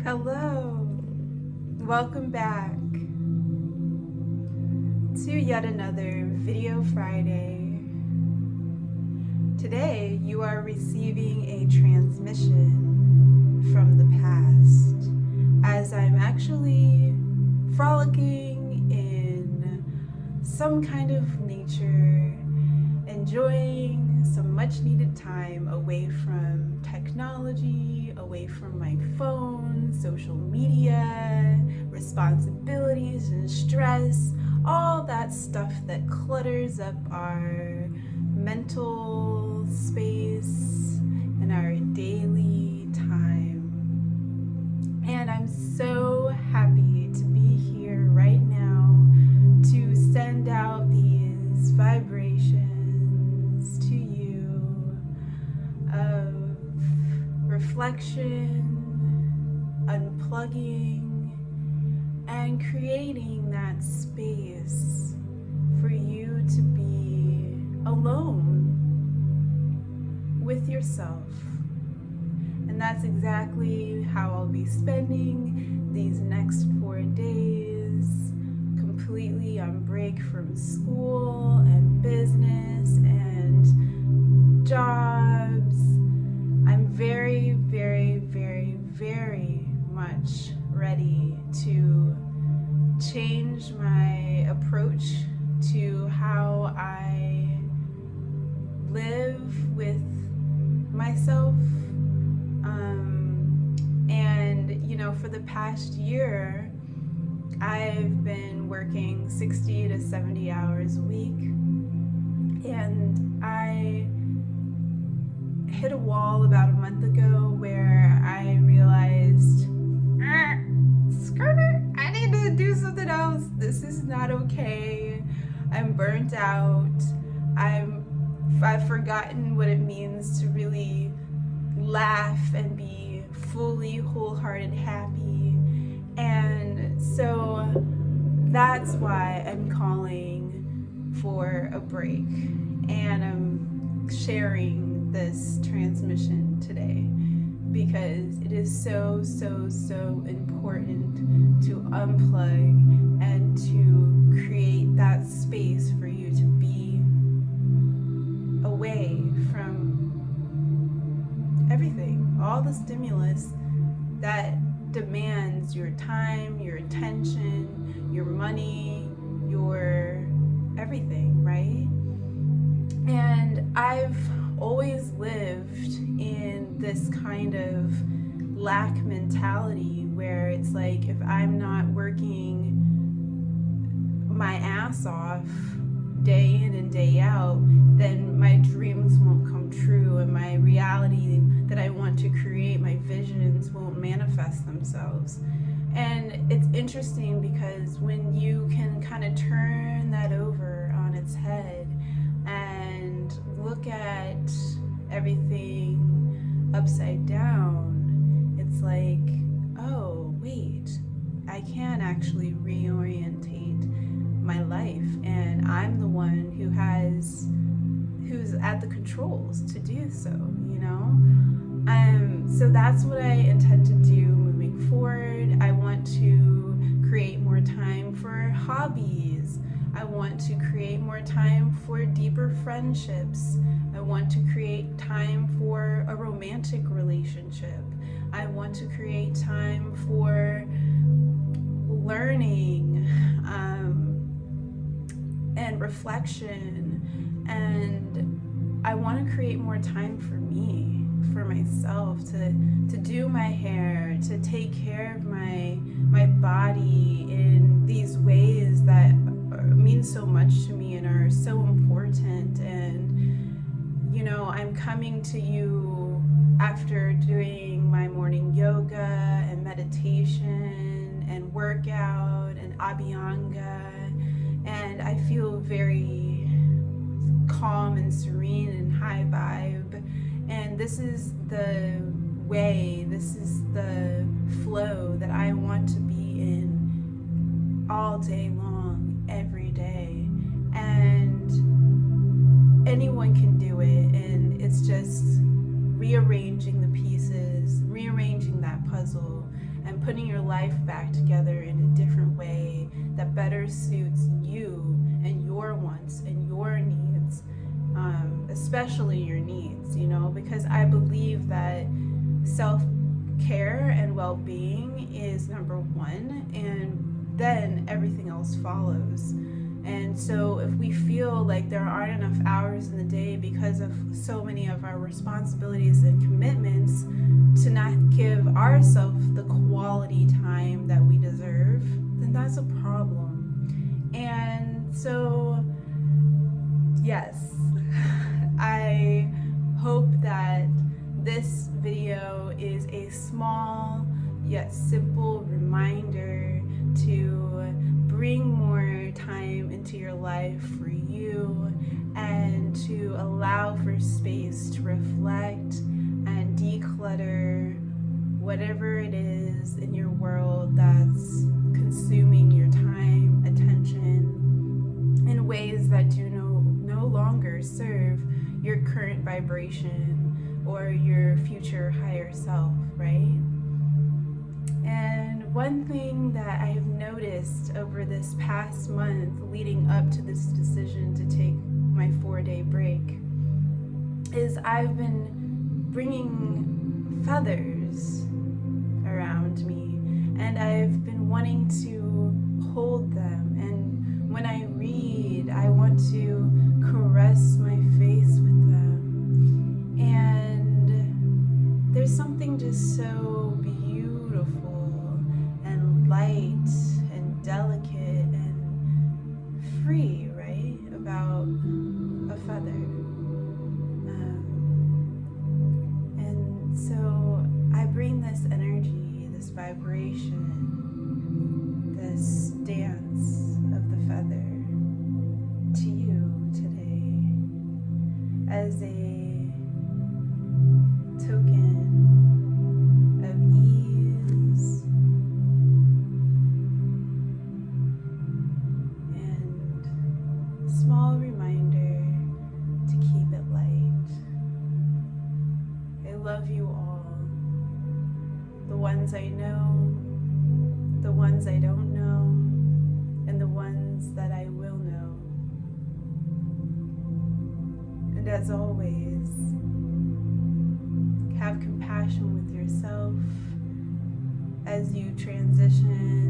Hello, welcome back to yet another Video Friday. Today you are receiving a transmission from the past as I'm actually frolicking in some kind of nature, enjoying some much needed time away from technology, away from my phone, social media, responsibilities and stress, all that stuff that clutters up our mental space and our daily time. And I'm so happy to be here right now to send out these vibrations to you of reflection, unplugging, and creating that space for you to be alone with yourself. And that's exactly how I'll be spending these next 4 days, completely on break from school and business and jobs. I'm very, very, very, very much ready to change my approach to how I live with myself. For the past year, I've been working 60 to 70 hours a week, and I hit a wall about a month ago where I realized, I need to do something else. This is not okay. I'm burnt out. I've forgotten what it means to really laugh and be fully wholehearted happy. And so that's why I'm calling for a break, and I'm sharing this transmission today because it is so important to unplug and to create that space for you to be away from everything, all the stimulus that demands your time, your attention, your money, your everything, right? And I've always lived in this kind of lack mentality where it's like, if I'm not working my ass off day in and day out, then my dreams won't come true, and my reality that I want to create, my visions, won't manifest themselves. And it's interesting because when you can kind of turn that over on its head and look at everything upside down, it's like, oh wait, I can actually reorientate my life, and I'm the one who's at the controls to do so, so that's what I intend to do moving forward. I want to create more time for hobbies. I want to create more time for deeper friendships. I want to create time for a romantic relationship. I want to create time for learning and reflection. And I want to create more time for me, for myself, to do my hair, to take care of my body in these ways that mean so much to me and are so important. And I'm coming to you after doing my morning yoga and meditation and workout and abhyanga, and I feel very calm and serene and high vibe. And this is the way, this is the flow that I want to be in all day long, every day. And anyone can do it, and it's just rearranging the pieces, rearranging that puzzle, and putting your life back together in a different way that better suits you and your wants and your needs, especially your needs, because I believe that self-care and well-being is number one, and then everything else follows. And so if we feel like there aren't enough hours in the day because of so many of our responsibilities and commitments to not give ourselves the quality time that we deserve, then that's a problem. And so, yes, I hope that this video is a small yet simple reminder to bring more time into your life for you and to allow for space to reflect and declutter whatever it is in your world that's consuming your time, attention, in ways that do no longer serve your current vibration or your future higher self, right? And one thing that I have noticed over this past month leading up to this decision to take my 4-day break is I've been bringing feathers around me, and I've been wanting to hold them. And when I read, I want to caress my face with them. And there's something just so beautiful and light and delicate and free, right, about a feather. And so I bring this energy, this vibration, this dance of the feather to you today as a token of ease and small reminder to keep it light. I love you all, the ones I know, the ones I don't know, and the ones that I will know. And as always, have compassion with yourself as you transition